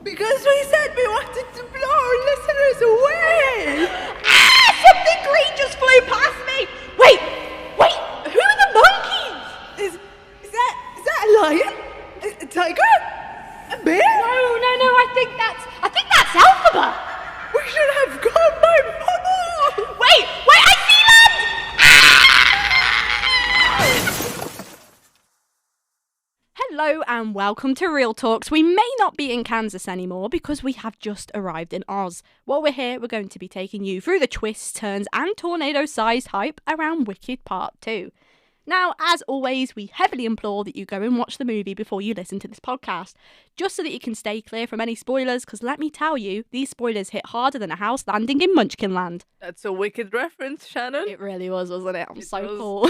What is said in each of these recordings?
Because we said we wanted to blow our listeners away! Something green just flew past me! Wait! Who are the monkeys? Is that a lion? A tiger? A bear? No, I think that's Elphaba! We should have gone by bubble! Wait, I see land! Hello and welcome to Real Talks. We may not be in Kansas anymore because we have just arrived in Oz. While we're here, we're going to be taking you through the twists, turns and tornado-sized hype around Wicked Part 2. Now, as always, we heavily implore that you go and watch the movie before you listen to this podcast, just so that you can stay clear from any spoilers, because let me tell you, these spoilers hit harder than a house landing in Munchkinland. That's a wicked reference, Shannon. It really was, wasn't it? I'm so cool.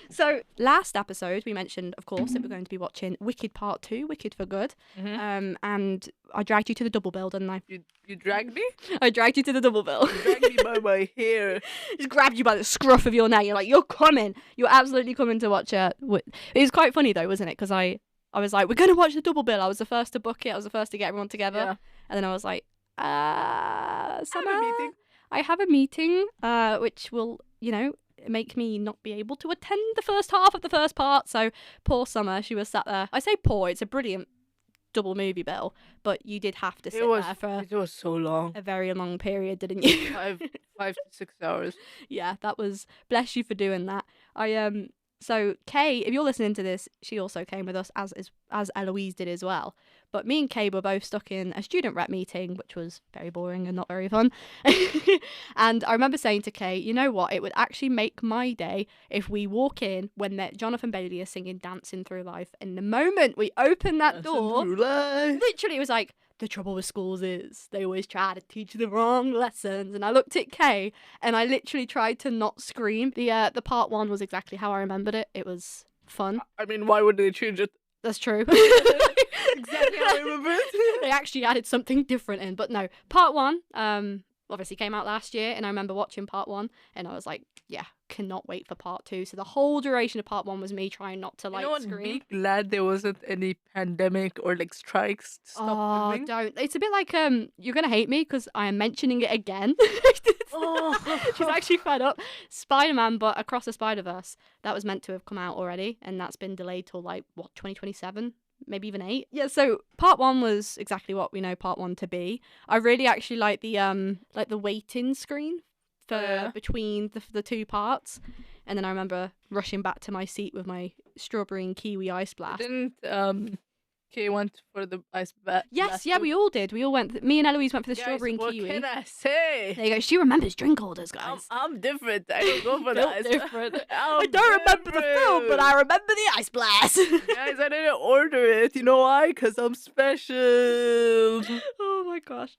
So, last episode, we mentioned, of course, that we're going to be watching Wicked Part 2, Wicked for Good. And I dragged you to the double bill, didn't I? You dragged me? I dragged you to the double bill. You dragged me by my hair. Just grabbed you by the scruff of your neck. You're like, you're coming. You're absolutely coming to watch it. It was quite funny, though, wasn't it? Because I was like, we're going to watch the double bill. I was the first to book it. I was the first to get everyone together. Yeah. And then I was like, Samaa, I have a meeting, which will, make me not be able to attend the first half of the first part. So poor Samaa, she was sat there. I say poor, it's a brilliant double movie bill, but you did have to sit there for it was so long. A very long period, didn't you? 5 to 6 hours. Yeah, that was, bless you for doing that. So Kay, if you're listening to this, she also came with us, as Eloise did as well. But me and Kay were both stuck in a student rep meeting, which was very boring and not very fun. And I remember saying to Kay, you know what, it would actually make my day if we walk in when Jonathan Bailey is singing Dancing Through Life. And the moment we open that door, literally it was like, the trouble with schools is they always try to teach the wrong lessons. And I looked at Kay and I literally tried to not scream. The part one was exactly how I remembered it. It was fun. I mean, why would they change it? That's true. Exactly how I remember it. They actually added something different in. But no, part one obviously came out last year, and I remember watching part one and I was like, yeah, cannot wait for part two. So the whole duration of part one was me trying not to scream. Be glad there wasn't any pandemic or strikes to stop filming. Don't. It's a bit like you're gonna hate me because I am mentioning it again. She's actually fed up. Spider-Man, but Across the Spider-Verse, that was meant to have come out already, and that's been delayed till 2027. Maybe even 8. Yeah, so part 1 was exactly what we know part 1 to be. I really actually like the waiting screen for between the two parts. And then I remember rushing back to my seat with my strawberry and kiwi ice blast. Didn't Kay went for the ice bath? Yes, yeah, we all did. We all went. Me and Eloise went for the strawberry and kiwi. What can I say? There you go. She remembers drink orders, guys. I'm different. I don't go for the ice different. I don't remember the film, but I remember the ice blast. Guys, I didn't order it. You know why? Because I'm special. Oh my gosh.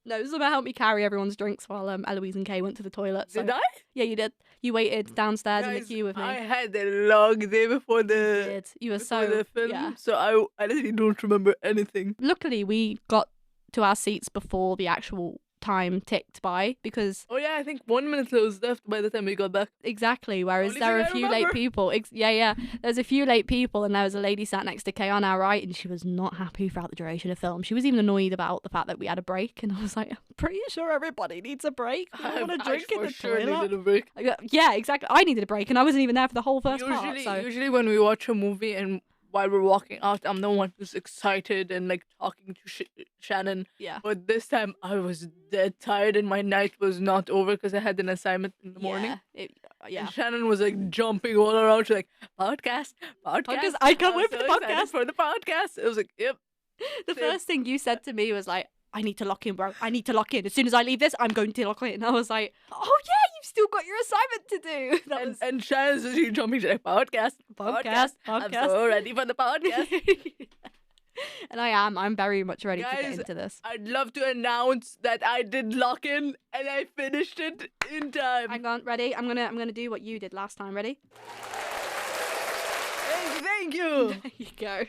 No, Samaa helped me carry everyone's drinks while Eloise and Kay went to the toilet. So. Did I? Yeah, you did. You waited downstairs in the queue with me. I had a long day before the. You did. You were the film, so I literally don't remember anything. Luckily, we got to our seats before the actual time ticked by because I think 1 minute was left by the time we got back. Exactly, whereas there were a few late people. There's a few late people, and there was a lady sat next to Kay on our right, and she was not happy throughout the duration of the film. She was even annoyed about the fact that we had a break, and I was like, I'm pretty sure everybody needs a break. I want to drink in the toilet. Needed a break. Yeah, exactly. I needed a break, and I wasn't even there for the whole first part. So. Usually when we watch a movie and while we're walking out, I'm the one who's excited and talking to Shannon. Yeah. But this time I was dead tired and my night was not over because I had an assignment in the morning. Yeah. And Shannon was jumping all around. She's like, podcast. I can't wait for the podcast. For the podcast. It was like, yep. The first thing you said to me was like, I need to lock in, bro. I need to lock in. As soon as I leave this, I'm going to lock in. And I was like, oh yeah, you've still got your assignment to do. And Shannon's just jumping to podcast. I'm so ready for the podcast. And I'm very much ready to get into this. I'd love to announce that I did lock in and I finished it in time. Hang on, ready? I'm gonna do what you did last time. Ready? Thank you. There you go.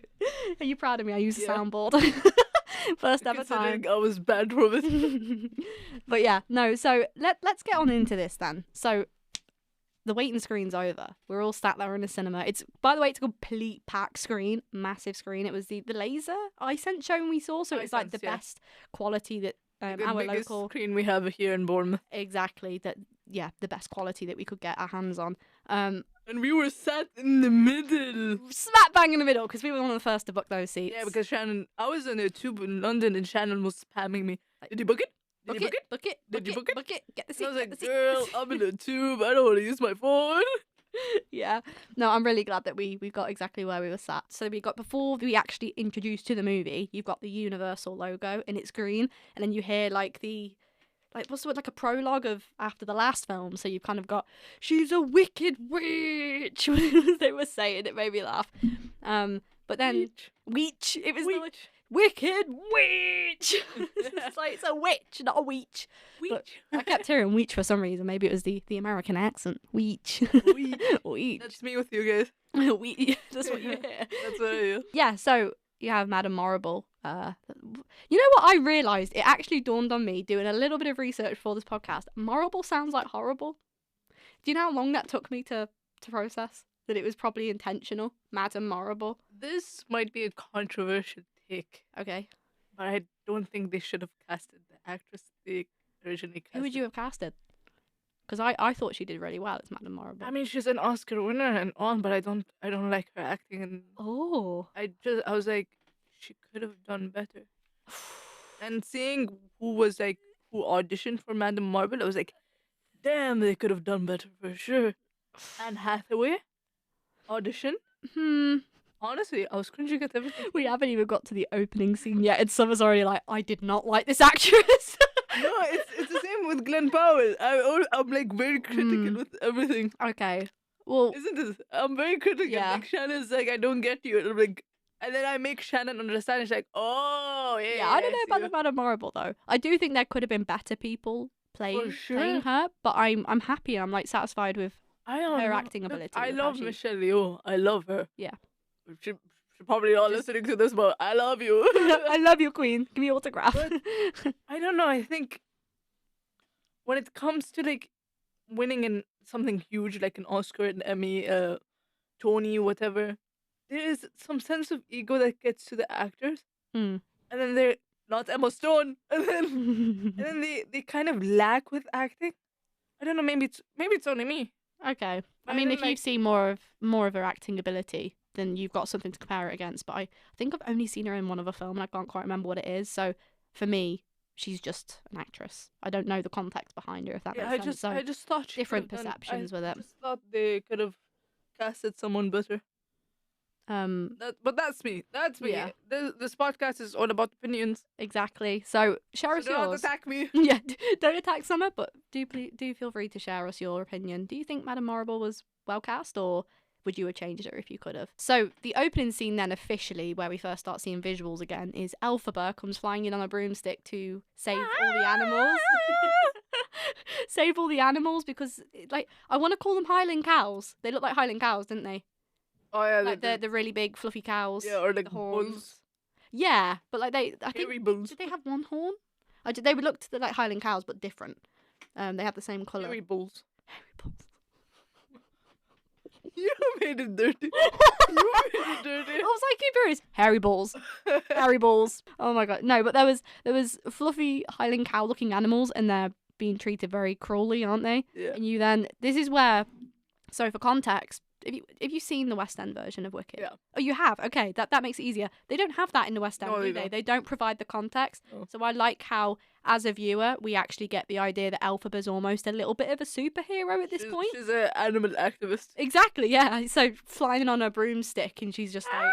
Are you proud of me? I used a soundboard. First ever time. I was bad from it. But yeah, no, so let's get on into this then. So the waiting screen's over. We're all sat there in the cinema. By the way, it's a complete packed screen, massive screen. It was the laser iSense showing we saw, so it was like the best quality that the our biggest local screen we have here in Bournemouth. Exactly, the best quality that we could get our hands on. And we were sat in the middle. Smack bang in the middle, because we were one of the first to book those seats. Yeah, because I was on a tube in London and Shannon was spamming me. Did you book it? Did you book it? Book it. Did you book it? Book it. Get the seat. I was get like, the seat. girl, I'm in a tube. I don't want to use my phone. Yeah. No, I'm really glad that we got exactly where we were sat. So before we actually introduced to the movie, you've got the Universal logo and it's green, and then you hear what's the word, like a prologue of after the last film. So you've kind of got, she's a wicked witch. They were saying, it made me laugh. But then Weech. It was the wicked witch. It's a witch, not a weech. But I kept hearing weech for some reason. Maybe it was the American accent. Weech. Weech. That's me with you guys. That's what you hear. That's what I hear. Yeah, so you have Madame Morrible. You know what I realised? It actually dawned on me doing a little bit of research for this podcast. Morrible sounds like horrible. Do you know how long that took me to process? That it was probably intentional. Madame Morrible. This might be a controversial take. Okay. But I don't think they should have casted the actress they originally casted. Who would you have casted? Because I thought she did really well as Madame Morrible. I mean, she's an Oscar winner and all, but I don't like her acting. And I was like, she could have done better. And seeing who auditioned for Madame Marble, I was like, damn, they could have done better for sure. Anne Hathaway audition. Honestly, I was cringing at everything. We haven't even got to the opening scene yet, and Summer's already like, I did not like this actress. No, it's the same with Glenn Powell. I'm like very critical with everything. Okay, well, isn't this? I'm very critical. Yeah. Like Shannon's like, I don't get you. And I'm like, and then I make Shannon understand. And she's like, oh yeah. Yeah, I don't know about the Madame Morrible though. I do think there could have been better people playing her, but I'm happy. I'm like satisfied with her acting ability. I love Michelle Yeoh. I love her. Yeah. She probably not listening to this, but I love you. I love you, Queen. Give me your autograph. But, I don't know. I think when it comes to like winning in something huge like an Oscar, an Emmy, Tony, whatever, there is some sense of ego that gets to the actors, and then they're not Emma Stone, and then they kind of lack with acting. I don't know. Maybe it's only me. Okay. I mean, if you've seen more of her acting ability, then you've got something to compare it against. But I think I've only seen her in one other film, and I can't quite remember what it is. So for me, she's just an actress. I don't know the context behind her, if that makes sense. So I just thought different perceptions with it. I just thought they could have casted someone better. But that's me. That's me. Yeah. This podcast is all about opinions. Exactly. So share us So don't yours. attack me. Yeah, don't attack Summer, but do feel free to share us your opinion. Do you think Madame Morrible was well cast, or would you have changed her if you could have? So the opening scene then, officially, where we first start seeing visuals again, is Elphaba comes flying in on a broomstick to save all the animals. Save all the animals, because like, I want to call them Highland cows. They look like Highland cows, didn't they? Oh yeah, Like the really big fluffy cows. Yeah, or like the horns. bulls. Yeah, but like I think Hairy bulls. did they have one horn? They would look like Highland cows, but different. They have the same colour. Hairy bulls. Hairy bulls. You made it dirty. You made it dirty. I was like, keep yours. Hairy balls. Hairy balls. Oh my god. No, but there was fluffy Highland cow looking animals, and they're being treated very cruelly, aren't they? Yeah. And this is where, so for context, if you've seen the West End version of Wicked? Yeah. Oh, you have? Okay, that makes it easier. They don't have that in the West End, do they? They don't provide the context. Oh. So I like how, as a viewer, we actually get the idea that Elphaba's almost a little bit of a superhero at this point. She's an animal activist. Exactly, yeah. So flying on a broomstick, and she's just like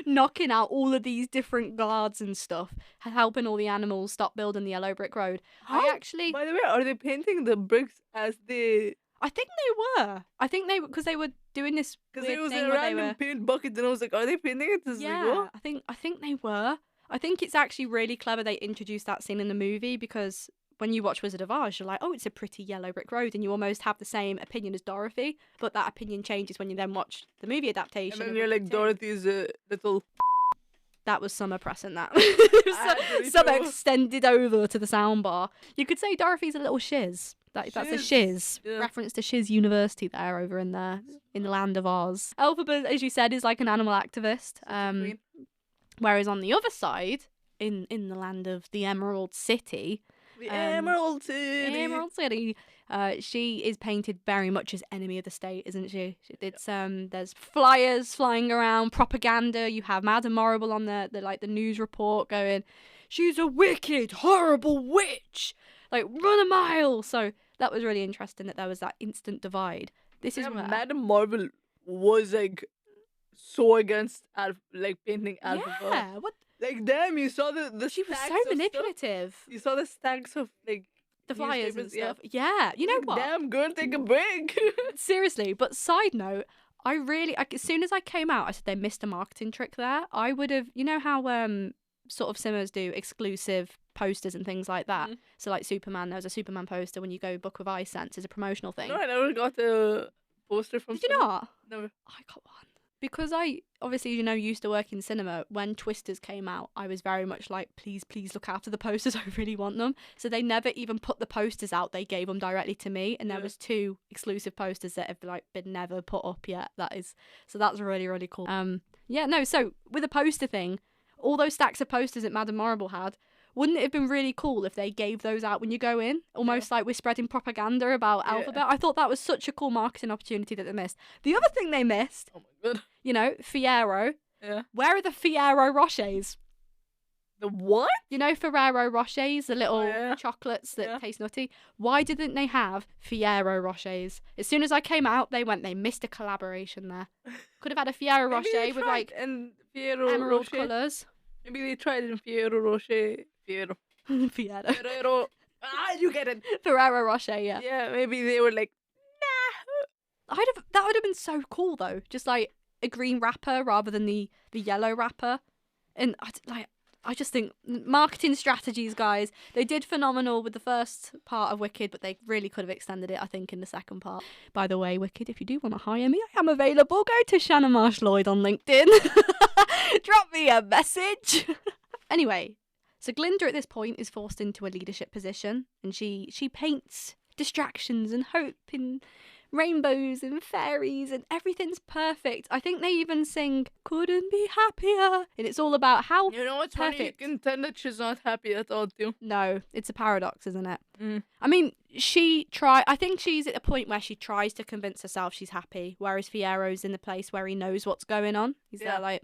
knocking out all of these different guards and stuff, helping all the animals stop building the yellow brick road. By the way, are they painting the bricks as they... I think they were. I think because they were doing this Because weird it was thing a where random paint bucket, and I was like, are they painting it as they go? I think they were. I think it's actually really clever they introduced that scene in the movie, because when you watch Wizard of Oz, you're like, oh, it's a pretty yellow brick road, and you almost have the same opinion as Dorothy, but that opinion changes when you then watch the movie adaptation. And then you're like, Dorothy's a little... That was Summer pressing that. Ah, Summer extended over to the soundbar. You could say Dorothy's a little shiz. That's a Shiz. shiz. Yeah. Reference to Shiz University there over in the land of Oz. Elphaba, as you said, is like an animal activist. Queen. Whereas on the other side, in the land of the Emerald City, The Emerald City. She is painted very much as enemy of the state, isn't she? It's there's flyers flying around, propaganda. You have Madame Morrible on the news report going, "She's a wicked, horrible witch. Like, run a mile." So that was really interesting that there was that instant divide. This is where Madame Marvel was like so against painting Elphaba. yeah, what Like, damn, you saw the she was stacks so of stuff? manipulative. You saw the stacks of like The flyers and newspapers, stuff. Yeah, you know Like, what? damn, girl, take a break. Seriously, but side note, as soon as I came out, I said they missed a marketing trick there. I would have, you know how sort of Simmers do exclusive posters and things like that. Mhm. So like Superman, there was a Superman poster when you go Book of Ice Sense as a promotional thing. No, I never got a poster from. Did you not? Never. I got one. Because I obviously, used to work in cinema, when Twisters came out, I was very much like, please look after the posters. I really want them. So they never even put the posters out. They gave them directly to me. And there was 2 exclusive posters that have been never put up yet. So that's really, really cool. So with the poster thing, all those stacks of posters that Madame Morrible had, wouldn't it have been really cool if they gave those out when you go in? Almost like we're spreading propaganda about Elphaba. I thought that was such a cool marketing opportunity that they missed. The other thing they missed, Oh my god. Fiyero. Yeah. Where are the Fiyero Rochers? The what? You know Ferrero Rochers, the little yeah. chocolates that Yeah. taste nutty? Why didn't they have Fiyero Rochers? As soon as I came out, they missed a collaboration there. Could have had a Fiyero Maybe they Rocher with tried in Fiyero emerald Rocher. colours. Maybe they tried in Fiyero Rocher. Fiyero. Fiyero. Ferrero. You get it. Ferrero Rocher, yeah. Yeah, maybe they were like, That would have been so cool though. Just like a green wrapper rather than the yellow wrapper. And I just think marketing strategies, guys, they did phenomenal with the first part of Wicked, but they really could have extended it, I think, in the second part. By the way, Wicked, if you do want to hire me, I am available. Go to Shannon Marsh Lloyd on LinkedIn. Drop me a message. Anyway, so Glinda at this point is forced into a leadership position, and she paints distractions and hope and rainbows and fairies, and everything's perfect. I think they even sing "Couldn't Be Happier," and it's all about how you know what's funny? You perfect. can tell that she's not happy at all, too. No, it's a paradox, isn't it? Mm. I mean, I think she's at a point where she tries to convince herself she's happy, whereas Fiero's in the place where he knows what's going on. He's there like,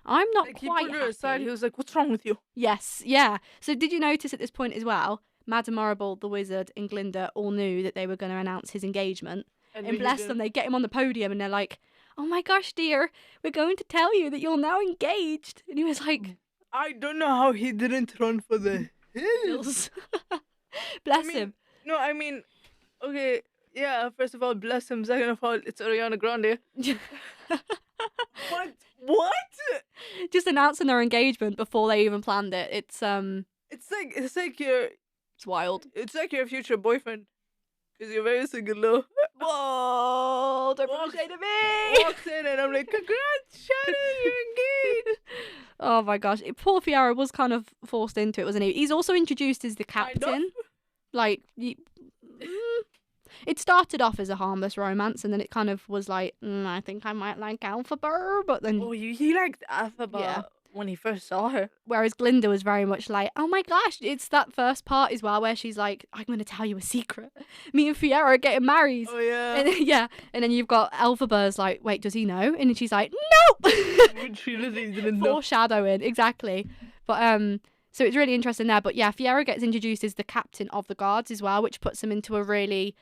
I'm not Like, quite he put her happy. aside. He was like, what's wrong with you? Yes, yeah. So did you notice at this point as well, Madame Morrible, the wizard, and Glinda all knew that they were going to announce his engagement. And bless them, they get him on the podium and they're like, "Oh my gosh, dear, we're going to tell you that you're now engaged." And he was like, I don't know how he didn't run for the hills. bless him. No, I mean, okay, yeah, first of all, bless him. Second of all, it's Ariana Grande. What? Just announcing their engagement before they even planned it. It's wild. It's like your future boyfriend. Because you're very single, though. Whoa, don't Walks- put shade at me. Walks in and I'm like, congrats, Shannon, you're engaged. Oh my gosh, poor Fiyero was kind of forced into it, wasn't he? He's also introduced as the Kind of. captain. It started off as a harmless romance, and then it kind of was like, I think I might like Elphaba, but then Oh, he liked Elphaba Yeah. when he first saw her. whereas Glinda was very much like, oh my gosh, it's that first part as well where she's like, I'm going to tell you a secret. Me and Fiyero are getting married. Oh, yeah. And then you've got Elphaba's like, wait, does he know? And then she's like, no! She literally didn't know. Foreshadowing, exactly. But so it's really interesting there. But yeah, Fiyero gets introduced as the captain of the guards as well, which puts him into a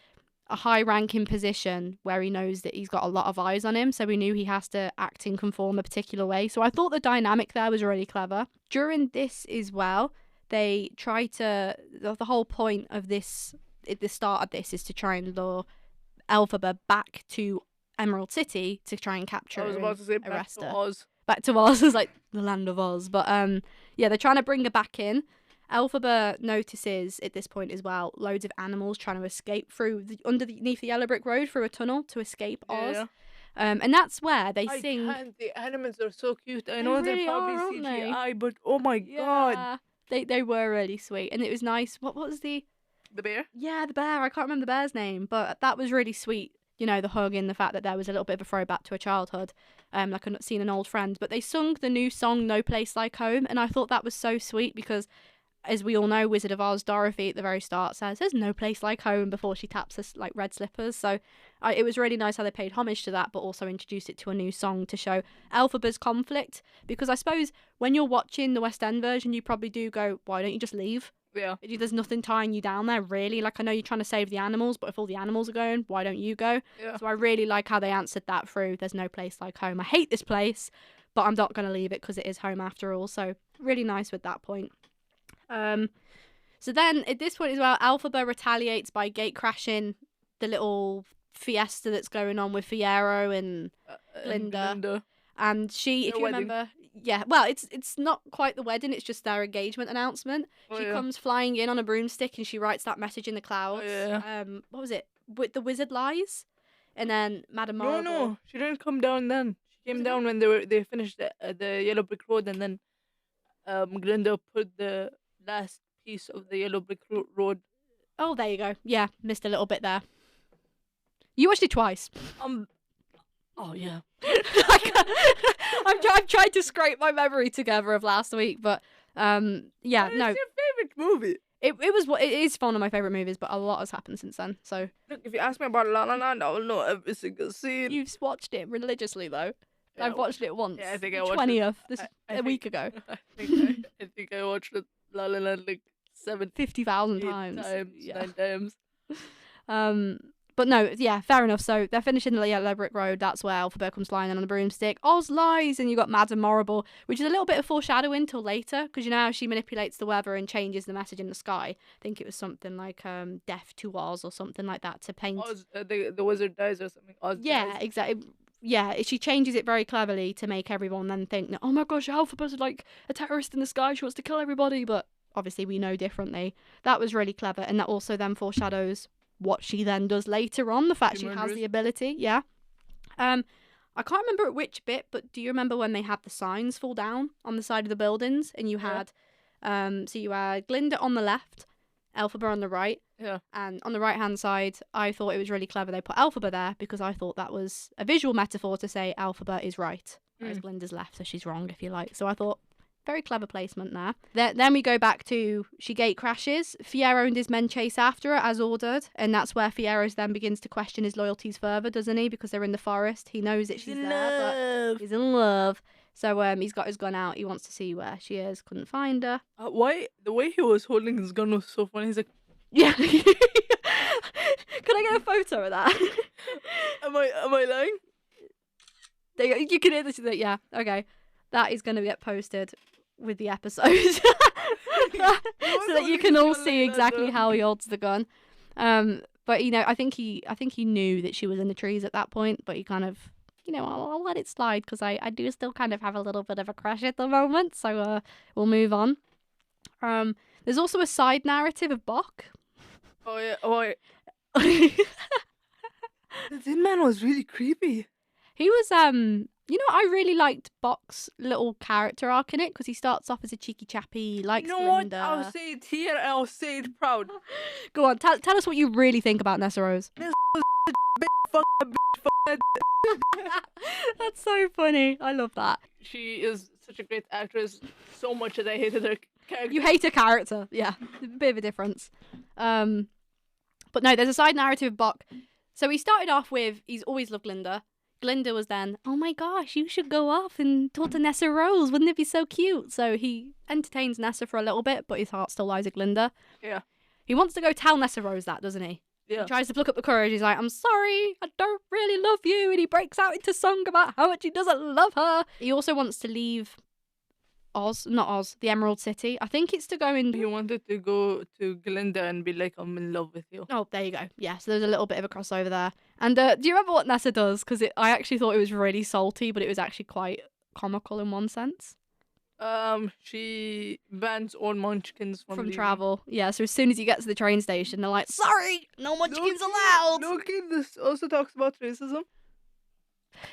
high-ranking position where he knows that he's got a lot of eyes on him, so he knew he has to act and conform a particular way. So I thought the dynamic there was really clever. During this as well, they try to... The whole point of this, at the start of this, is to try and lure Elphaba back to Emerald City to try and capture I was her about to say and back arrest to her. Oz. Back to Oz is like the land of Oz. But yeah, they're trying to bring her back in. Elphaba notices at this point as well loads of animals trying to escape underneath the yellow brick road through a tunnel to escape Oz. Yeah. And that's where they I sing. can't. The animals are so cute. I They know really they're probably are, aren't they? CGI, but oh my god. Yeah, they were really sweet, and it was nice. What was the The bear? Yeah, the bear. I can't remember the bear's name, but that was really sweet. You know, the hug and the fact that there was a little bit of a throwback to a childhood, like seeing an old friend. But they sung the new song "No Place Like Home," and I thought that was so sweet because, as we all know, Wizard of Oz, Dorothy at the very start says, "There's no place like home" before she taps her like red slippers. So it was really nice how they paid homage to that, but also introduced it to a new song to show Elphaba's conflict. Because I suppose when you're watching the West End version, you probably do go, "Why don't you just leave? Yeah. There's nothing tying you down there, really. Like, I know you're trying to save the animals, but if all the animals are going, why don't you go?" Yeah. So I really like how they answered that through, "There's no place like home. I hate this place, but I'm not going to leave it because it is home after all." So really nice with that point. So then at this point as well, Elphaba retaliates by gate crashing the little fiesta that's going on with Fiyero and Glinda. And she, if Their you wedding. remember, yeah, well, it's not quite the wedding, it's just their engagement announcement. Oh, She yeah. comes flying in on a broomstick and she writes that message in the clouds. Oh, yeah. What was it? With the wizard lies? And then Madame Marble. No, she didn't come down then. She came down when they finished the Yellow Brick Road, and then Glinda put the last piece of the Yellow Brick Road. Oh, there you go. Yeah, missed a little bit there. You watched it twice. Oh yeah. I've tried to scrape my memory together of last week, but yeah, What is no, your favorite movie? it is one of my favorite movies, but a lot has happened since then. So Look, if you ask me about La La Land, I will know every single scene. you've watched it religiously though. Yeah, I've watched it once. Yeah, I think I the watched it. 20th, I a think- week ago, I think I watched it La La Land like 50,000 8 times. Yeah. 9 times. But no, yeah, fair enough. So they're finishing the Yellow Brick Road. That's where Elphaba comes flying in on the broomstick. Oz lies, and you got Madame Marble, which is a little bit of foreshadowing till later, because you know how she manipulates the weather and changes the message in the sky. I think it was something like "Death to Oz" or something like that to paint. Oz, the wizard dies or something. Oz Yeah, dies. exactly. Yeah, she changes it very cleverly to make everyone then think, "Oh my gosh, Elphaba's like a terrorist in the sky. She wants to kill everybody." But obviously, we know differently. That was really clever, and that also then foreshadows what she then does later on. The fact she has murders. the ability, yeah. I can't remember at which bit, but do you remember when they had the signs fall down on the side of the buildings, and you Yeah. had, so you had Glinda on the left, Elphaba on the right. Yeah. And on the right-hand side, I thought it was really clever they put Elphaba there because I thought that was a visual metaphor to say Elphaba is right, whereas Glinda's left, so she's wrong, if you like. So I thought, very clever placement there. Then we go back to she gate crashes. Fiyero and his men chase after her as ordered, and that's where Fiyero then begins to question his loyalties further, doesn't he? Because they're in the forest. He knows that she's there, but he's in love. So he's got his gun out. He wants to see where she is. Couldn't find her. Why the way he was holding his gun was so funny. He's like, Yeah. Could I get a photo of that? am I lying? There you go. You can hear this. Yeah. Okay. That is going to get posted with the episode, so that you can all see exactly how he holds the gun. But you know, I think he knew that she was in the trees at that point, but he kind of, you know, I'll let it slide because I do still kind of have a little bit of a crush at the moment. So we'll move on. There's also a side narrative of Bok. Oh yeah. Oh yeah. The Tin Man was really creepy. He was, you know, I really liked Bok's little character arc in it because he starts off as a cheeky chappy, he likes You know Glinda. what? I'll say it here and I'll say it proud. Go on, tell us what you really think about Nessarose. Fuck that bitch. Fuck that. That's so funny. I love that. She is such a great actress. So much that I hated her character. You hate a character. Yeah, a bit of a difference. But no, there's a side narrative of Bok. So he started off with, he's always loved Glinda. Glinda was then, "Oh my gosh, you should go off and talk to Nessarose. Wouldn't it be so cute?" So he entertains Nessa for a little bit, but his heart still lies at Glinda. Yeah. He wants to go tell Nessarose that, doesn't he? Yeah. He tries to pluck up the courage. He's like, "I'm sorry, I don't really love you." And he breaks out into song about how much he doesn't love her. He also wants to leave the Emerald City. I think it's to go in... He wanted to go to Glinda and be like, "I'm in love with you." Oh, there you go. Yeah, so there's a little bit of a crossover there. And do you remember what Nessa does? Because I actually thought it was really salty, but it was actually quite comical in one sense. She bans all munchkins from leaving. travel. Yeah, so as soon as he gets to the train station, they're like, "Sorry, no munchkins allowed." Loki, this also talks about racism.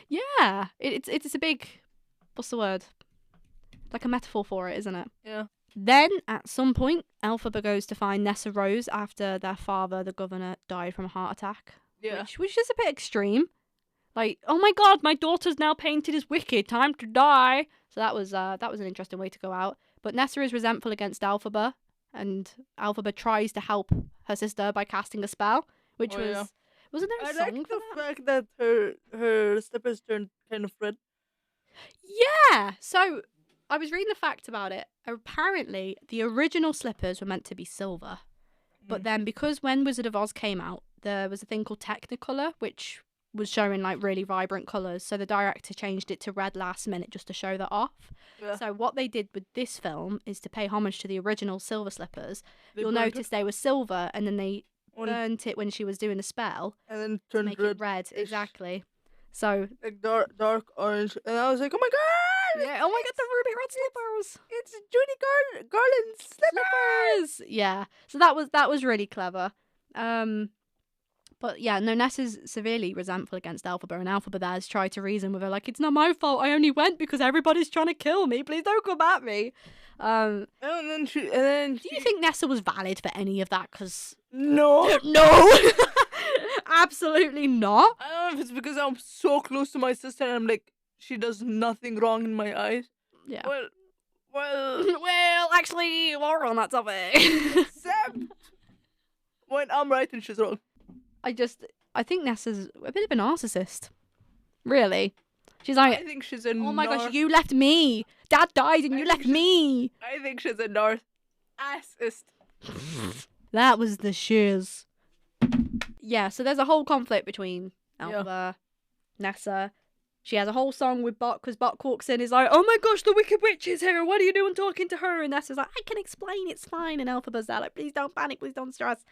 Yeah, it's a big, what's the word? Like a metaphor for it, isn't it? Yeah. Then, at some point, Elphaba goes to find Nessarose after their father, the governor, died from a heart attack. Yeah. Which is a bit extreme. Like, oh my god, my daughter's now painted as wicked, time to die. So that was an interesting way to go out. But Nessa is resentful against Elphaba, and Elphaba tries to help her sister by casting a spell, which wasn't there a I song like for the that? fact that her slippers turned kind of red. Yeah. So I was reading the fact about it. Apparently, the original slippers were meant to be silver, but then because when Wizard of Oz came out, there was a thing called Technicolor, which was showing like really vibrant colours. So the director changed it to red last minute just to show that off. Yeah. So what they did with this film is to pay homage to the original silver slippers. They You'll burnt notice they were silver, and then they On- burnt it when she was doing the spell and then to turned make red. it red. Exactly. So Like dark orange. And I was like, oh my god! yeah, oh my god, the ruby red slippers. It's Judy Garland's slippers! Yeah. So that was really clever. But yeah, no, Nessa's severely resentful against Elphaba, and Elphaba there's tried to reason with her, like, it's not my fault, I only went because everybody's trying to kill me, please don't come at me. And then do you think Nessa was valid for any of that? Because no. no, absolutely not. I don't know if it's because I'm so close to my sister and I'm like, she does nothing wrong in my eyes. Yeah. Well, Well, actually, while we're on that topic, except when I'm right and she's wrong. I think Nessa's a bit of a narcissist. Really. She's I like, think she's a oh my gosh, you left me. Dad died and you left me. I think she's a narcissist. That was the shiz. Yeah, so there's a whole conflict between Elphaba, Nessa. She has a whole song with Bok, because Bok walks in, is like, oh my gosh, the Wicked Witch is here. What are you doing talking to her? And Nessa's like, I can explain, it's fine. And Elphaba's there like, please don't panic, please don't stress.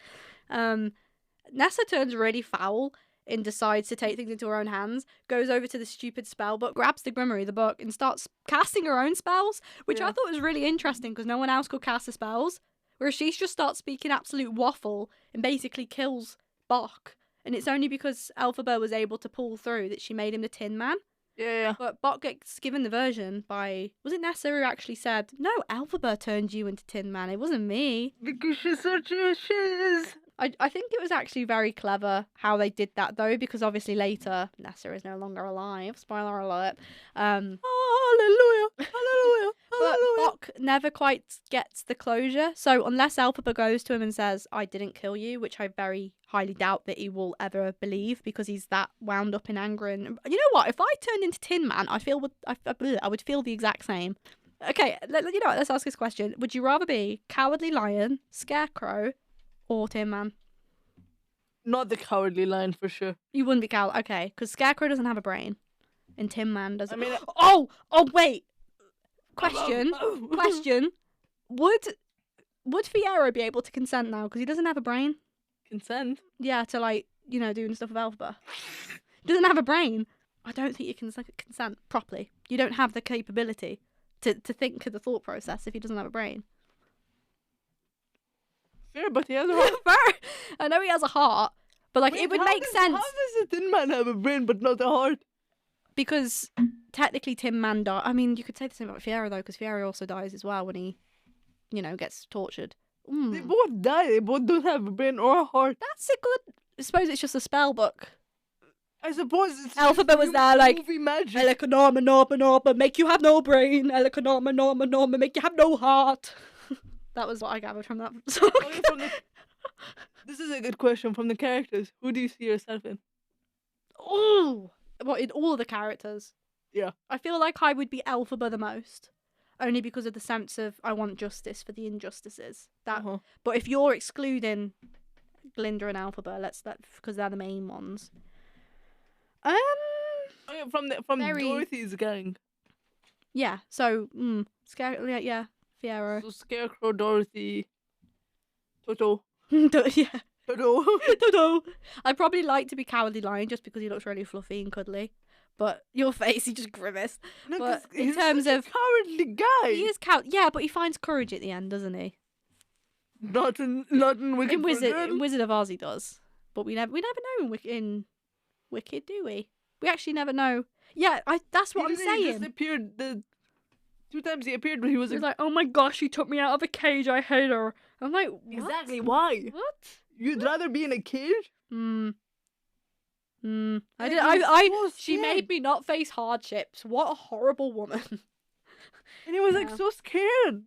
Nessa turns really foul and decides to take things into her own hands, goes over to the stupid spell book, grabs the Grimoire, the book, and starts casting her own spells, which I thought was really interesting because no one else could cast the spells. Whereas she just starts speaking absolute waffle and basically kills Bok. And it's only because Elphaba was able to pull through that she made him the Tin Man. Yeah. But Bok gets given the version by... Was it Nessa who actually said, no, Elphaba turned you into Tin Man, it wasn't me. Because she's such a shiz. I think it was actually very clever how they did that, though, because obviously later Nessa is no longer alive. Spoiler alert. Hallelujah. But Bok never quite gets the closure. So unless Elphaba goes to him and says, I didn't kill you, which I very highly doubt that he will ever believe because he's that wound up in anger. And you know what? If I turned into Tin Man, I would feel the exact same. Okay, you know what? Let's ask this question. Would you rather be Cowardly Lion, Scarecrow, or Tin Man? Not the Cowardly Lion for sure. You wouldn't be Cowardly. Okay, because Scarecrow doesn't have a brain. And Tin Man doesn't. I mean... Oh, wait. Question. Would Fiyero be able to consent now? Because he doesn't have a brain. Consent? Yeah, to doing stuff with Elphaba. He doesn't have a brain. I don't think you can consent properly. You don't have the capability to think of the thought process if he doesn't have a brain. Fair, but he has a heart. I know he has a heart, but it would make sense. How does a Tin Man have a brain but not a heart? Because technically Tin Man died. I mean, you could say the same about Fiyero, though, because Fiyero also dies as well when he, gets tortured. They both die. They both don't have a brain or a heart. That's a good... I suppose it's just a spell book. I suppose it's... Elphaba was there like... Movie magic. Elikanama, Norma, make you have no brain. Elikanama, Norma, make you have no heart. That was what I gathered from that song. Okay, this is a good question. From the characters, who do you see yourself in? Oh! What, in all of the characters? Yeah. I feel like I would be Elphaba the most. Only because of the sense of, I want justice for the injustices. But if you're excluding Glinda and Elphaba, because they're the main ones. Okay, from Dorothy's gang. Yeah, so, Fiyero. So Scarecrow, Dorothy, Toto. Yeah. Toto. I'd probably like to be Cowardly Lion just because he looks really fluffy and cuddly. But your face, he just grimaced. No, but in he's terms such of a cowardly guy. he is yeah, but he finds courage at the end, doesn't he? Not in Wicked. In Wizard of Oz, he does. But we never know in Wicked, do we? We actually never know. Yeah, that's what I'm saying. Just appeared 2 times he appeared, but he was He was like, oh my gosh, she took me out of a cage, I hate her. I'm like, what? exactly why? What? You'd rather be in a cage? I did. Like, he was so She scared. made me not face hardships. What a horrible woman. And he was like Yeah. so scared.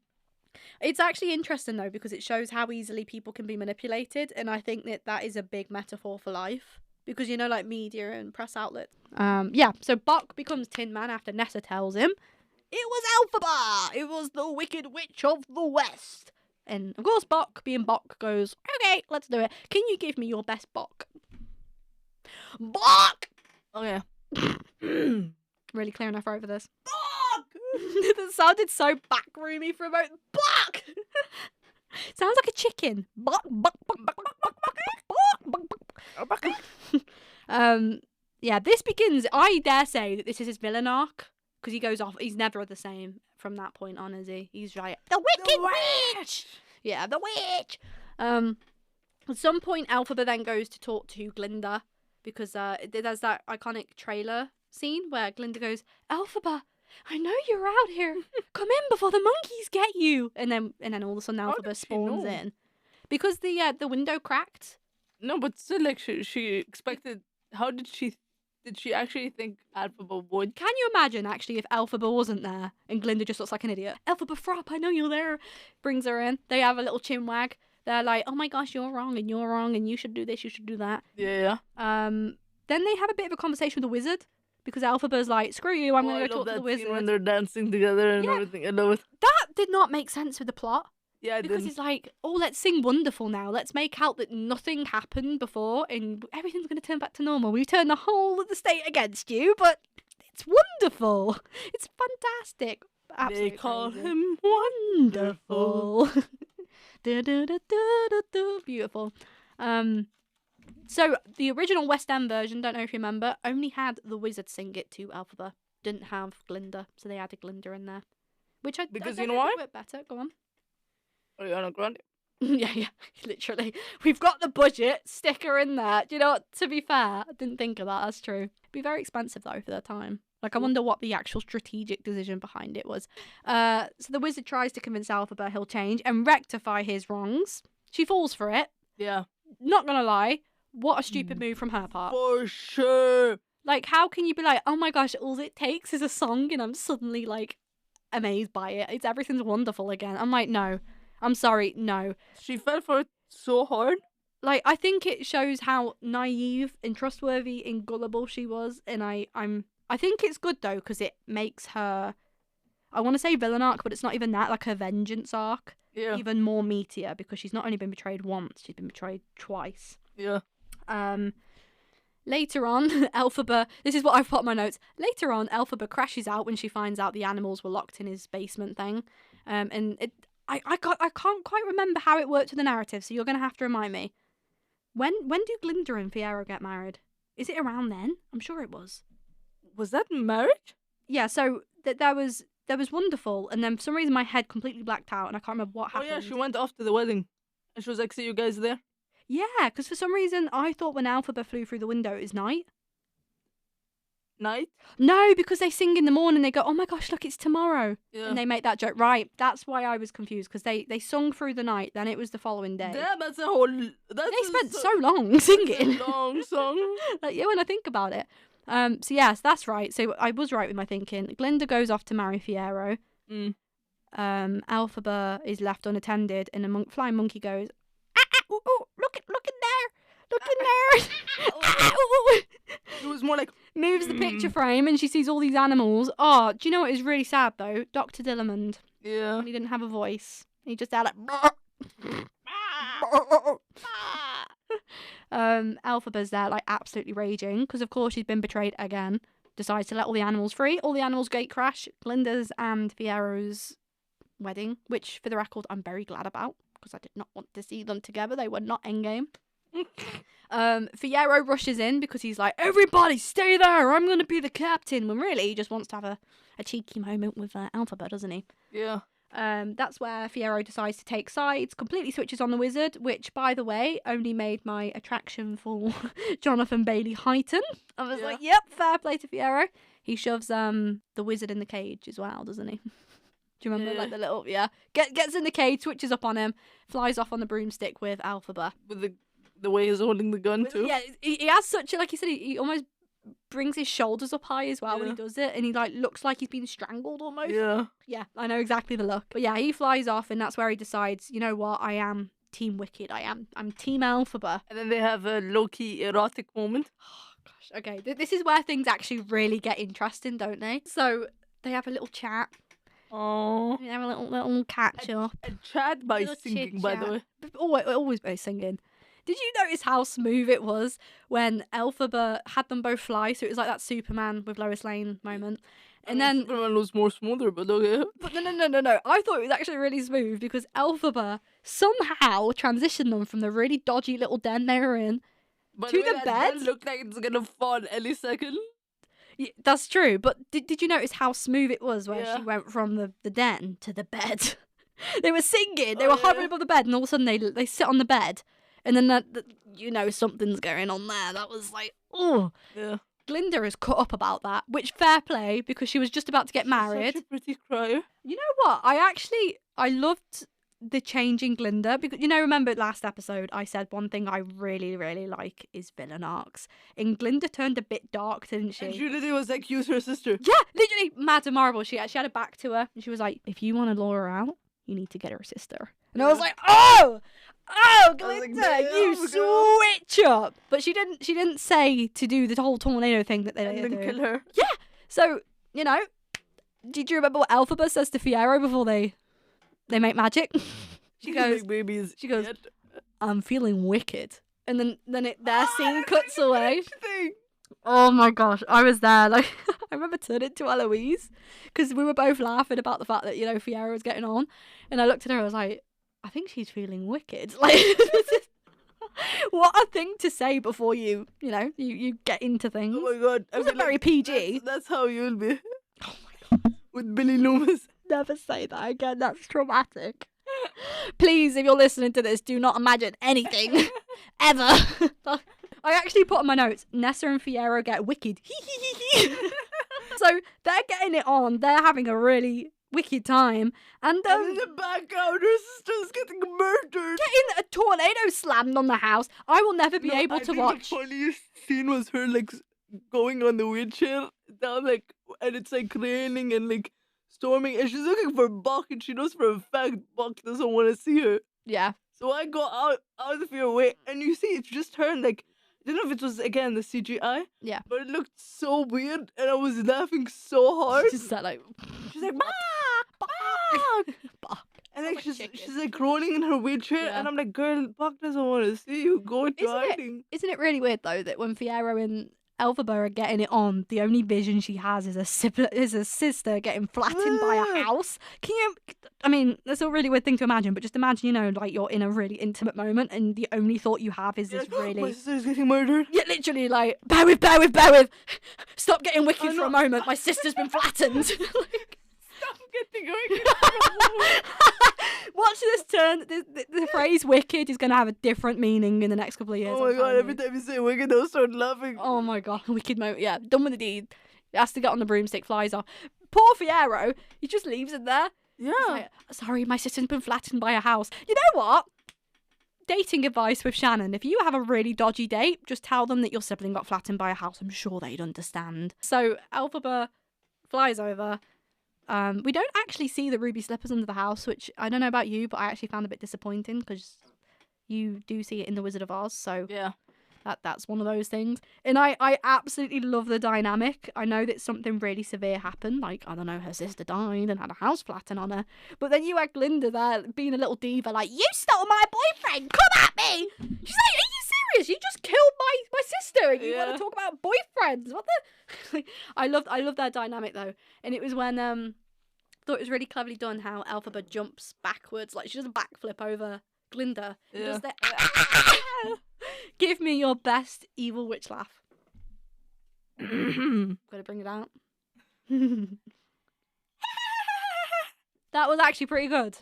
It's actually interesting though because it shows how easily people can be manipulated, and I think that is a big metaphor for life because like media and press outlets. Yeah. So Bok becomes Tin Man after Nessa tells him it was Elphaba. It was the Wicked Witch of the West. And of course, Bok, being Bok, goes, okay, let's do it. Can you give me your best Bok? Bok! Oh yeah. Really clearing our throat for this. Fuck! That sounded so backroomy for a moment. Bok! Sounds like a chicken. Bok, bok, bok, bok, bok, bok, bok, bok, bok. Yeah, this begins, I dare say that this is his villain arc. Because he goes off, he's never the same from that point on, is he? He's like, the Wicked Witch! Yeah, the witch! At some point, Elphaba then goes to talk to Glinda. Because there's that iconic trailer scene where Glinda goes, Elphaba, I know you're out here. Come in before the monkeys get you. And then all of a sudden How Elphaba did she spawns know? in. Because the window cracked. No, but still, like she expected. How did she actually think Elphaba would? Can you imagine, actually, if Elphaba wasn't there and Glinda just looks like an idiot? Elphaba Frop, I know you're there. Brings her in. They have a little chin wag. They're like, oh my gosh, you're wrong and you should do this, you should do that. Yeah. Then they have a bit of a conversation with the wizard because Elphaba's like, screw you, I'm going to go talk to the that scene wizard. when they're dancing together and Yeah. everything. I love it. That did not make sense with the plot. Yeah, I Because did. it's like, oh, let's sing Wonderful now. Let's make out that nothing happened before and everything's going to turn back to normal. We've turned the whole of the state against you, but it's wonderful. It's fantastic. Absolutely They call crazy. him Wonderful. Du-du-du-du-du-du. Beautiful. So the original West End version, don't know if you remember, only had the wizard sing it to Elphaba. Didn't have Glinda, so they added Glinda in there. Which Because I you don't know think why? it worked better. Go on. Ariana Grande. yeah, literally. We've got the budget, stick her in there. Do you know what? To be fair, I didn't think of that. That's true. It'd be very expensive though for their time. Like, I wonder what the actual strategic decision behind it was. So the wizard tries to convince Elphaba he'll change and rectify his wrongs. She falls for it. Yeah. Not gonna lie, what a stupid move from her part. For sure. Like, how can you be like, oh my gosh, all it takes is a song and I'm suddenly, like, amazed by it. Everything's wonderful again. I'm like, no. I'm sorry, no. She fell for it so hard. Like, I think it shows how naive and trustworthy and gullible she was, and I think it's good though because it makes her, I want to say villain arc, but it's not even that, like her vengeance arc, Yeah. even more meatier because she's not only been betrayed once, she's been betrayed twice. Yeah. Later on, Elphaba, this is what I've put in my notes. Later on, Elphaba crashes out when she finds out the animals were locked in his basement thing, and I can't quite remember how it worked with the narrative, so you're gonna have to remind me. When do Glinda and Fiyero get married? Is it around then? I'm sure it was. Was that marriage? Yeah, so there was Wonderful, and then for some reason my head completely blacked out, and I can't remember what Oh happened. yeah, she went off to the wedding. And she was like, see you guys there. Yeah, because for some reason I thought when Elphaba flew through the window it was night. Night? No, because they sing in the morning, they go, oh my gosh, look, it's tomorrow. Yeah. And they make that joke. Right, that's why I was confused, because they sung through the night, then it was the following day. Damn, that's a whole... They spent so long singing. That's a long song. Like, yeah, when I think about it. So yes, that's right. So I was right with my thinking. Glinda goes off to marry Fiyero. Mm. Elphaba is left unattended, and a flying monkey goes, ah, ah, ooh, ooh, look in there, look in there. Ah, ooh, ooh. It was more like... Moves the picture frame, and she sees all these animals. Oh, do you know what is really sad though? Dr Dillamond. Yeah. When he didn't have a voice, he just had like. Elphaba's there, like absolutely raging because, of course, she's been betrayed again. Decides to let all the animals free. All the animals gate crash. Glinda's and Fiyero's wedding, which, for the record, I'm very glad about because I did not want to see them together. They were not endgame. Fiyero rushes in because he's like, everybody stay there, I'm gonna be the captain, when really he just wants to have a cheeky moment with Elphaba, doesn't he? Yeah. That's where Fiyero decides to take sides, completely switches on the wizard, which, by the way, only made my attraction for Jonathan Bailey heighten. I was like, yep, fair play to Fiyero. He shoves the wizard in the cage as well, doesn't he? Do you remember Yeah. like the little gets in the cage, switches up on him, flies off on the broomstick with Elphaba. With the way he's holding the gun too. Yeah, he has such a, like you said, he almost brings his shoulders up high as well when he Yeah. does it, and he like looks like he's been strangled almost. Yeah. Yeah, I know exactly the look. But yeah, he flies off, and that's where he decides, you know what, I am Team Wicked. I'm Team Elphaba. And then they have a low-key erotic moment. Oh gosh, okay, this is where things actually really get interesting, don't they? So they have a little chat. Oh. They have a little catch up. And chat by Little singing, by the way. Always by singing. Did you notice how smooth it was when Elphaba had them both fly? So it was like that Superman with Lois Lane moment. And then, Superman was more smoother, but okay. but no. I thought it was actually really smooth because Elphaba somehow transitioned them from the really dodgy little den they were in By to way, the that bed. bed looked like it's gonna fall any second. Yeah, that's true. But did you notice how smooth it was where Yeah. she went from the den to the bed? They were singing. They were Oh, hovering yeah. above the bed, and all of a sudden they sit on the bed, and then you know something's going on there. That was like, oh. Yeah. Glinda is cut up about that, which fair play because she was just about to get married. Such a pretty crier. You know what? I loved the change in Glinda because remember last episode I said one thing I really, really like is villain arcs. And Glinda turned a bit dark, didn't she? And she literally was like, use her sister. Yeah, literally mad and marvel. She had a back to her and she was like, if you want to lure her out, you need to get her sister. And I was Yeah. like, oh, was Glinda, like, damn, you girl. switch up. But she didn't say to do the whole tornado thing that they And do. then kill her. So, did you remember what Elphaba says to Fiyero before they make magic? She goes, Like babies. she goes, yet. I'm feeling wicked. And then their scene that's cuts like a away. French thing. Oh my gosh, I was there. Like, I remember turning to Eloise because we were both laughing about the fact that, Fiyero was getting on. And I looked at her, I was like, I think she's feeling wicked. Like, what a thing to say before you get into things. Oh my god. It wasn't very PG. That's how you'll be. Oh my god. With Billy Loomis. Never say that again. That's traumatic. Please, if you're listening to this, do not imagine anything ever. I actually put on my notes, Nessa and Fiyero get wicked. So they're getting it on. They're having a really wicked time. And And in the background, her sister's getting murdered. getting a tornado slammed on the house. I will never be No, able I to think watch. The funniest scene was her like going on the wheelchair down and it's like raining and like storming, and she's looking for Buck, and she knows for a fact Buck doesn't want to see her. Yeah. So I go out of your way, and you see it's just her. And like, I don't know if it was again the CGI. Yeah. But it looked so weird, and I was laughing so hard. Just that like. She's like, Buck. And like like she's chicken. like rolling in her wheelchair, Yeah. and I'm like, girl, Buck doesn't want to see you. Go into Isn't it- hiding. Isn't it really weird though that when Fiyero and Elphaba are getting it on, the only vision she has is a sister getting flattened by a Yeah. house? Can you? I mean, that's a really weird thing to imagine, but just imagine, like you're in a really intimate moment, and the only thought you have is You're this like, really. my sister's getting murdered. Yeah, literally, like, bear with. Stop getting wicked for a moment. My sister's been flattened. Like, Stop getting wicked. watch this turn. The phrase "wicked" is going to have a different meaning in the next couple of years. Oh my I'm god! telling Every you. time you say wicked, I'll start laughing. Oh my god, wicked moment. Yeah, done with the deed. Has to get on the broomstick, flies off. Poor Fiyero, he just leaves it there. Yeah. He's like, sorry, my sister's been flattened by a house. You know what? Dating advice with Shannon. If you have a really dodgy date, just tell them that your sibling got flattened by a house. I'm sure they'd understand. So Elphaba flies over. We don't actually see the ruby slippers under the house, which I don't know about you, but I actually found a bit disappointing because you do see it in The Wizard of Oz. So Yeah. that's one of those things. And I absolutely love the dynamic. I know that something really severe happened, like, I don't know, her sister died and had a house flattened on her. But then you had Glinda there being a little diva, like, you stole my boyfriend, come at me! She's like, are you serious? You just killed my sister and you want Yeah. to talk about boyfriends? What the? I love their dynamic though. And it was when, thought it was really cleverly done how Elphaba jumps backwards, like she does a backflip over Glinda. And does the give me your best evil witch laugh. Gotta bring it out. That was actually pretty good.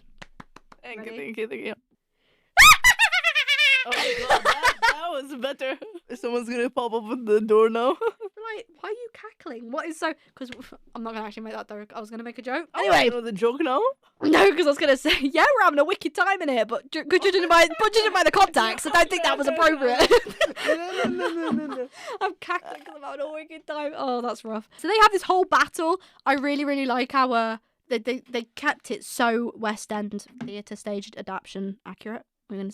Thank Ready? you. Oh my god, that That was better. Someone's gonna pop up at the door now. Like, why are you cackling? What is so? Because I'm not gonna actually make that joke. I was gonna make a joke. Anyway, Anyway, you know the joke now. no, because I was gonna say, yeah, we're having a wicked time in here, but judging by the context, I don't think that was appropriate. No. I'm cackling because I'm having a wicked time. Oh, that's rough. So they have this whole battle. I really, really like how they kept it so West End theatre staged adaptation accurate. We're gonna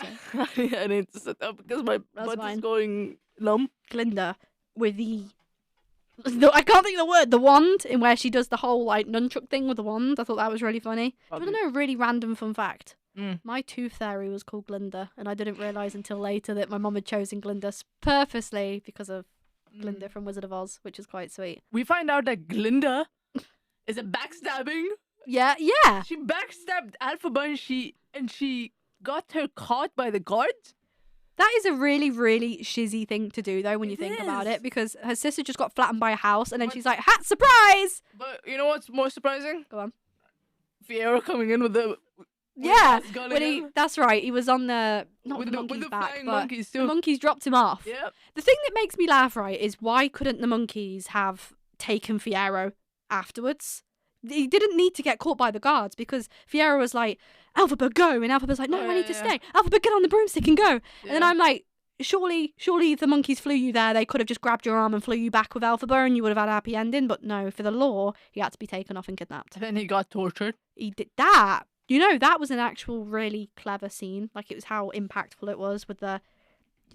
say I need to sit up because my butt fine. is going numb. Glinda with I can't think of the word. The wand in where she does the whole like nunchuck thing with the wand. I thought that was really funny. Do you want to know a really random fun fact? My tooth fairy was called Glinda, and I didn't realise until later that my mum had chosen Glinda purposely because of Glinda from Wizard of Oz, which is quite sweet. We find out that Glinda is a backstabbing. Yeah. She backstabbed Elphaba and she got her caught by the guards. That is a really, really shizzy thing to do, though, when you think about it, because her sister just got flattened by a house, and then she's like, "Ha! Surprise!" But you know what's more surprising? Go on. Fiyero coming in with the That's right. He was on the with monkey's the back, flying but monkeys the too. monkeys dropped him off. Yeah. The thing that makes me laugh, right, is why couldn't the monkeys have taken Fiyero afterwards? He didn't need to get caught by the guards because Fiyero was like, "Elphaba, go!" And Elphaba's like, "No, I need to stay. Elphaba, get on the broomstick and go." And then I'm like, surely if the monkeys flew you there, they could have just grabbed your arm and flew you back with Elphaba and you would have had a happy ending. But no, for the law, he had to be taken off and kidnapped. And then he got tortured. He did that. You know, that was an actual really clever scene. Like, it was how impactful it was with the...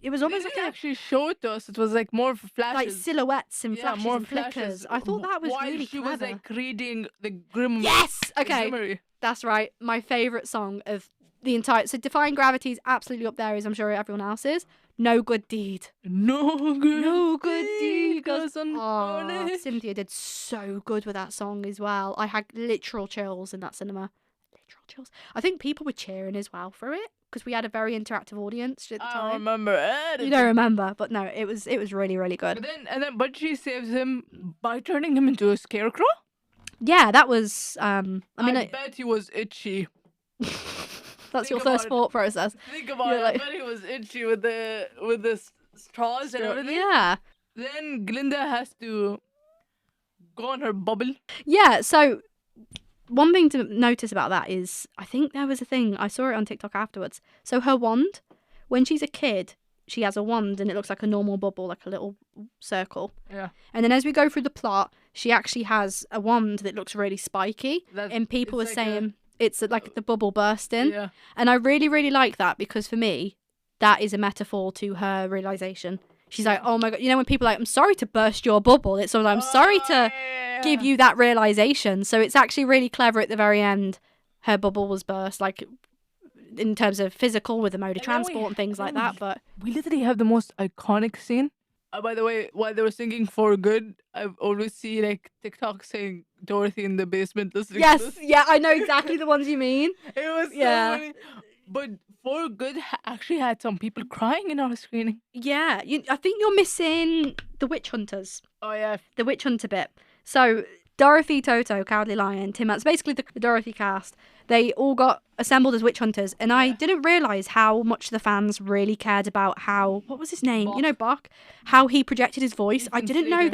It was almost They like didn't actually show it to us. It was like more flashes. like silhouettes and Yeah, flashes more and flickers. flashes. I thought that was While really she clever. was like reading the grim. Yes! Okay, Grimmery. that's right. My favourite song of the entire... So Defying Gravity is absolutely up there, as I'm sure everyone else is. No Good Deed. No good deed goes Oh, unpunished. Cynthia did so good with that song as well. I had literal chills in that cinema. Literal chills. I think people were cheering as well for it because we had a very interactive audience at the I time. don't remember anything. You don't remember, but no, it was really, really good. But she saves him by turning him into a scarecrow. Yeah, that was. I bet he was itchy. that's Think your about first it. thought process. Think about You're it. like- I bet he was itchy with the straws and everything. Yeah. Then Glinda has to go on her bubble. Yeah, so one thing to notice about that is I think there was a thing, I saw it on TikTok afterwards. So her wand, when she's a kid, she has a wand and it looks like a normal bubble, like a little circle. Yeah. And then as we go through the plot, she actually has a wand that looks really spiky. And people were it's like saying it's like the bubble bursting. Yeah. And I really, really like that because for me, that is a metaphor to her realization. She's like, oh my God, you know, when people are like, I'm sorry to burst your bubble. It's sort of like, I'm sorry to give you that realization. So it's actually really clever at the very end. Her bubble was burst, like in terms of physical with the mode of transport and things like that. But we literally have the most iconic scene. By the way, while they were singing For Good, I've always seen like TikTok saying Dorothy in the basement listening to this. yeah, I know exactly the ones you mean. It was so funny. But For Good actually had some people crying in our screening. Yeah, I think you're missing the witch hunters. Oh yeah. The witch hunter bit. So Dorothy, Toto, Cowardly Lion, Tim Hanks, basically the Dorothy cast, they all got assembled as witch hunters. And I didn't realise how much the fans really cared about how, what was his name? Bach. You know, Bach? How he projected his voice. I didn't know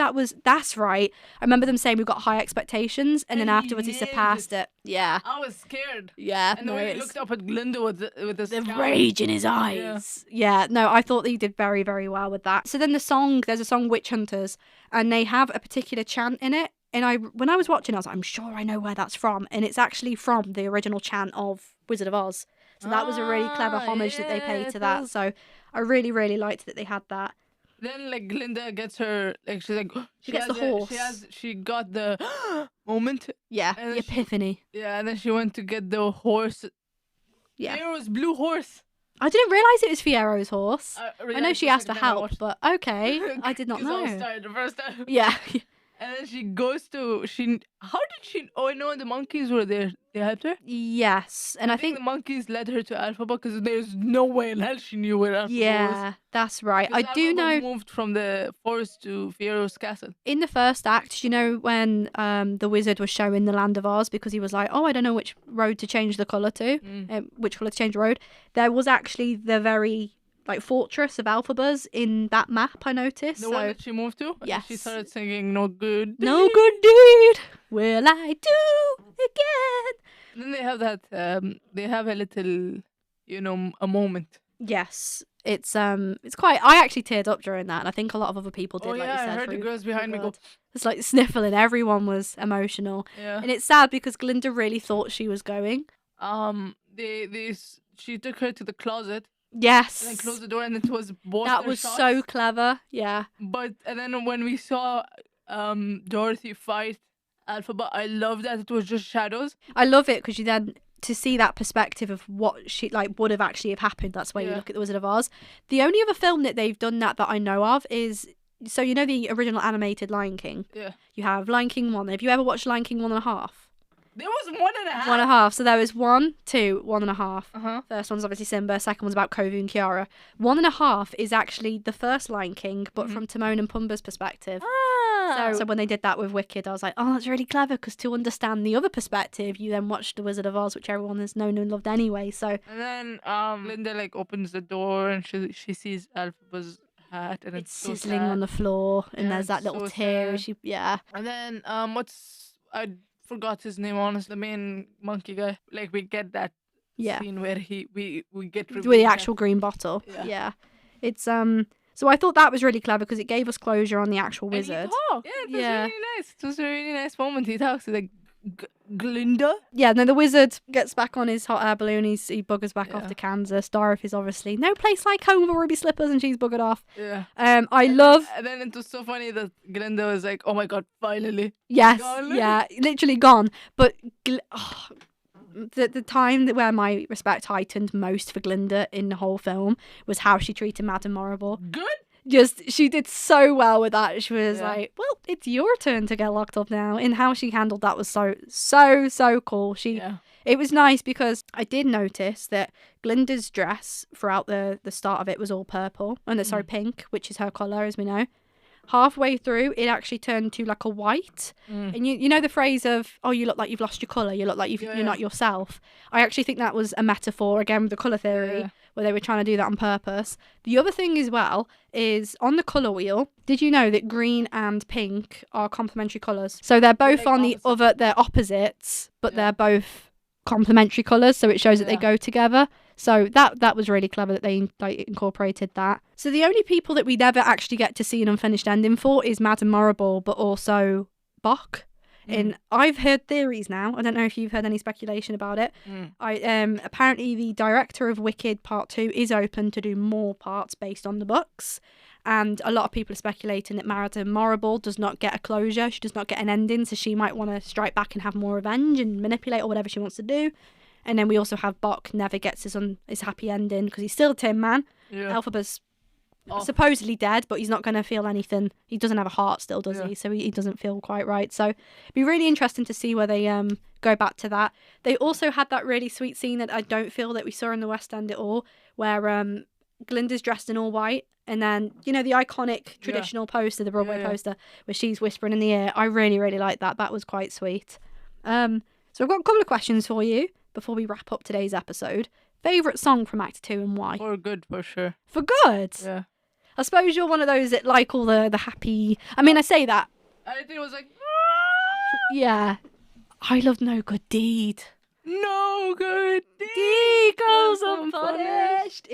that's right. I remember them saying we've got high expectations. And then And he afterwards he nailed surpassed it. Yeah. I was scared. Yeah. And the way he looked up at Glinda with the scowl. Rage in his eyes. Yeah, no, I thought he did very, very well with that. So then there's a song Witch Hunters, and they have a particular chant in it. And when I was watching, I was like, I'm sure I know where that's from. And it's actually from the original chant of Wizard of Oz. So that was a really clever homage that they paid to that. So I really, really liked that they had that. Then like Glinda gets her she's like She gets the horse. She got the moment. Yeah, And the then she- epiphany. Yeah, and then she went to get the horse. Yeah. Fiyero's blue horse. I didn't realise it was Fiero's horse. I know realized she the asked for second time I help, watched- but okay. I did not 'Cause I was know. tired the first time. Yeah. And then she goes to how did she? Oh, I know the monkeys were there. They helped her. Yes. And I think the monkeys led her to Elphaba because there's no way in hell she knew where Elphaba was. yeah, that's right. I 'Cause do Elphaba know moved from the forest to Fiyero's castle. in the first act, you know, when the wizard was showing the Land of Oz because he was like, oh, I don't know which road to change the colour to, which colour to change the road. There was actually the very like fortress of Elphaba's in that map, I noticed. The one that she moved to? And yes. she started singing No Good Deed. No good deed will I do again. And then they have that, they have a little, a moment. Yes. It's quite, I actually teared up during that, and I think a lot of other people did. Oh, like yeah, you said, I heard the girls behind me go. It's like sniffling. Everyone was emotional. Yeah. And it's sad because Glinda really thought she was going. She took her to the closet. Yes. And then closed the door, and it was both that their was shots. so clever. Yeah. And then when we saw Dorothy fight Elphaba, I love that it was just shadows. I love it because you then to see that perspective of what she like would have actually have happened. That's why you look at the Wizard of Oz. The only other film that they've done that I know of is the original animated Lion King. Yeah. You have Lion King 1. Have you ever watched Lion King 1.5? There was 1.5. 1.5. So there was 1, 2, 1.5. Uh-huh. First one's obviously Simba. Second one's about Kovu and Kiara. 1.5 is actually the first Lion King, but from Timon and Pumbaa's perspective. So when they did that with Wicked, I was like, oh, that's really clever, because to understand the other perspective, you then watch The Wizard of Oz, which everyone has known and loved anyway. So and then Glinda opens the door and she sees Elphaba's hat, and it's so sizzling sad. on the floor, and there's that little so tear. sad. And then I forgot his name, honestly. The main monkey guy. We get that scene where we get with the actual green bottle. Yeah. It's So I thought that was really clever because it gave us closure on the actual wizard. Yeah, it was really nice. It was a really nice moment. He talks to Glinda. Yeah, no, the wizard gets back on his hot air balloon. He buggers back off to Kansas. Dorothy's obviously no place like home for ruby slippers, and she's buggered off. Yeah. And then it was so funny that Glinda was like, "Oh my god, finally!" Yes, gone. Yeah, literally gone. But the time where my respect heightened most for Glinda in the whole film was how she treated Madame Morrible. Good. She did so well with that. She was like, well, it's your turn to get locked up now. And how she handled that was so cool. It was nice because I did notice that Glinda's dress throughout the start of it was all purple. And sorry, pink, which is her colour, as we know. Halfway through, it actually turned to a white. And you know the phrase of, oh, you look like you've lost your colour, you look like you're not yourself. I actually think that was a metaphor, again, with the colour theory, where they were trying to do that on purpose. The other thing as well is, on the colour wheel, did you know that green and pink are complementary colours? So they're both on the other, they're opposites, but they're both complementary colours, so it shows that they go together. So that was really clever that they incorporated that. So the only people that we never actually get to see an unfinished ending for is Madame Morrible, but also Boq. And I've heard theories now. I don't know if you've heard any speculation about it. Apparently the director of Wicked Part 2 is open to do more parts based on the books. And a lot of people are speculating that Madame Morrible does not get a closure. She does not get an ending, so she might want to strike back and have more revenge and manipulate or whatever she wants to do. And then we also have Boq never gets his happy ending because he's still a Tin Man. Yeah. Elphaba's supposedly dead, but he's not going to feel anything. He doesn't have a heart still, does he? So he doesn't feel quite right. So it'd be really interesting to see where they go back to that. They also had that really sweet scene that I don't feel that we saw in the West End at all, where Glinda's dressed in all white. And then, the iconic traditional poster, the Broadway poster, where she's whispering in the ear. I really, really like that. That was quite sweet. So I've got a couple of questions for you before we wrap up today's episode. Favourite song from Act 2 and why? For good, for sure. For good? Yeah. I suppose you're one of those that like all the happy... I mean, I say that. I think it was like... Yeah. I love No Good Deed. No good deed goes unpunished.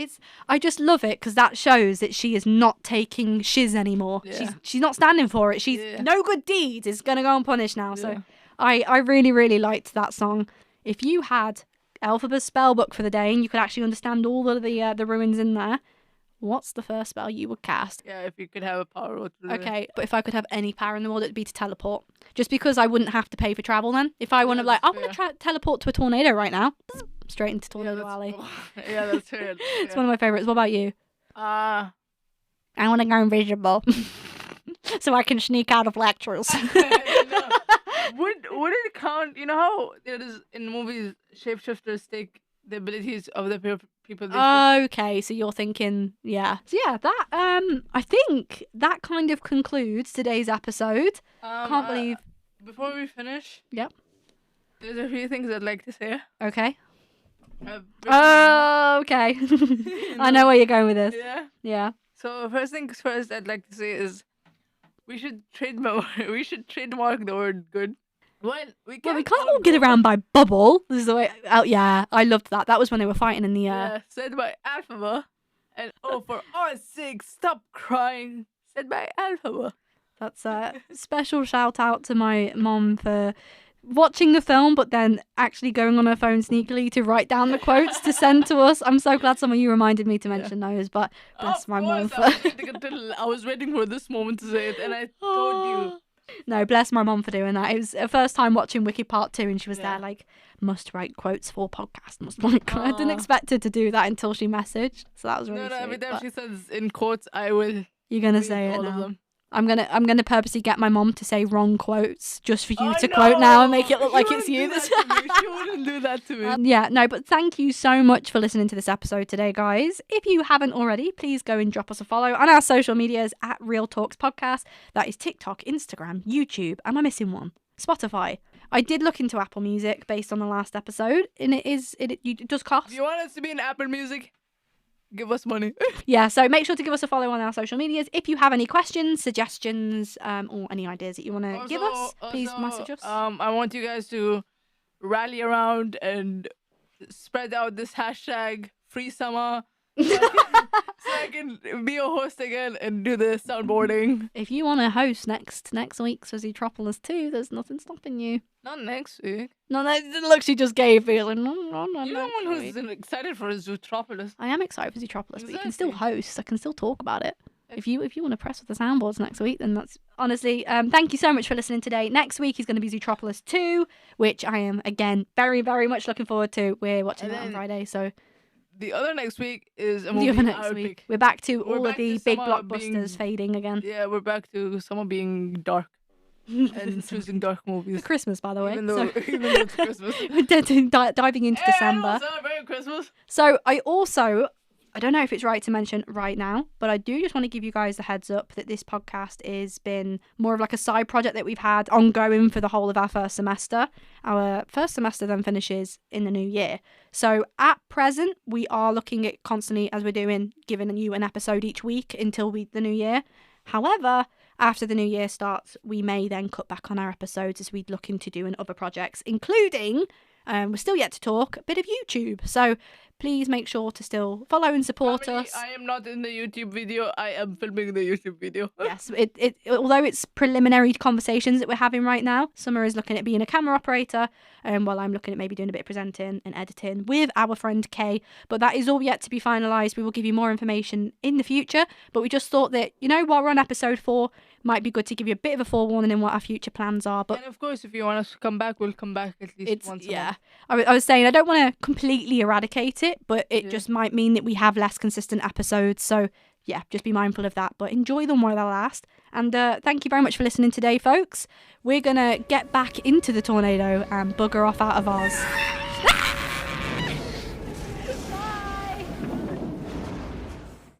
I just love it because that shows that she is not taking shiz anymore. Yeah. She's not standing for it. She's no good deed is going to go unpunished now. Yeah. So I really, really liked that song. If you had Elphaba's spell book for the day and you could actually understand all of the ruins in there, what's the first spell you would cast? Yeah, if you could have a power. Okay, but if I could have any power in the world, it'd be to teleport. Just because I wouldn't have to pay for travel then. If I want to, I want to teleport to a tornado right now. Straight into Tornado Alley. Yeah, that's fair. It's one of my favourites. What about you? I want to go invisible. So I can sneak out of lectures. Would it count? You know how it is in movies, shapeshifters take the abilities of the people. Okay, so you're thinking, yeah. So yeah, that I think that kind of concludes today's episode. Can't believe. Before we finish, yep. There's a few things I'd like to say. Okay. Oh, okay. I know where you're going with this. Yeah. Yeah. So first things first, I'd like to say is we should trademark. We should trademark the word good. Well, we can't all get around by bubble. This is the way. Oh, yeah, I loved that. That was when they were fighting in the. Yeah, said by Elphaba. And for our sake, stop crying. Said by Elphaba. That's a special shout out to my mom for watching the film, but then actually going on her phone sneakily to write down the quotes to send to us. I'm so glad some of you reminded me to mention those, but bless my mom for... I was waiting for this moment to say it, and I told you. No, bless my mom for doing that. It was her first time watching Wicked Part 2, and she was there like, must write quotes for podcast, must write I didn't expect her to do that until she messaged, so that was really sweet. Every time she says in quotes, I will... You're going to say it now. I'm gonna purposely get my mom to say wrong quotes just for you to quote now and make it look like it's you. She wouldn't do that to me. Yeah, no, but thank you so much for listening to this episode today, guys. If you haven't already, please go and drop us a follow on our social medias at Real Talks Podcast. That is TikTok, Instagram, YouTube, and I'm missing one, Spotify. I did look into Apple Music based on the last episode, and it does cost. If you want us to be in Apple Music, give us money. Yeah, so make sure to give us a follow on our social medias. If you have any questions, suggestions, or any ideas that you want to give us, please message us. I want you guys to rally around and spread out this hashtag free Samaa so I can be a host again and do the soundboarding. If you want to host next week's Zootropolis 2, there's nothing stopping you. Not next week. No, look, she just gave me like, no. You're the one who's excited for Zootropolis. I am excited for Zootropolis, Exactly. but you can still host. I can still talk about it. If you want to press with the soundboards next week, then that's honestly. Thank you so much for listening today. Next week is going to be Zootropolis 2, which I am again very, very much looking forward to. We're watching that on Friday, so. The other next week is a movie. The other next week, pick. we're back to all of the big Samaa blockbusters fading again. Yeah, we're back to Samaa being dark and choosing dark movies. For Christmas, by the way. Even though it's Christmas. We're diving into December. I don't celebrate Christmas. So I don't know if it's right to mention right now, but I do just want to give you guys a heads up that this podcast has been more of like a side project that we've had ongoing for the whole of our first semester. Our first semester then finishes in the new year. So at present, we are looking at constantly, as we're doing, giving you an episode each week until the new year. However, after the new year starts, we may then cut back on our episodes as we look into doing other projects, including, we're still yet to talk, a bit of YouTube. So please make sure to still follow and support us. I am not in the YouTube video. I am filming the YouTube video. Yes, although it's preliminary conversations that we're having right now. Summer is looking at being a camera operator, while I'm looking at maybe doing a bit of presenting and editing with our friend Kay. But that is all yet to be finalised. We will give you more information in the future. But we just thought that, while we're on episode 4, might be good to give you a bit of a forewarning in what our future plans are. But and of course, if you want us to come back, we'll come back at least once a month. I was saying I don't want to completely eradicate it, but it just might mean that we have less consistent episodes. So yeah, just be mindful of that. But enjoy them while they last. And thank you very much for listening today, folks. We're going to get back into the tornado and bugger off out of Oz.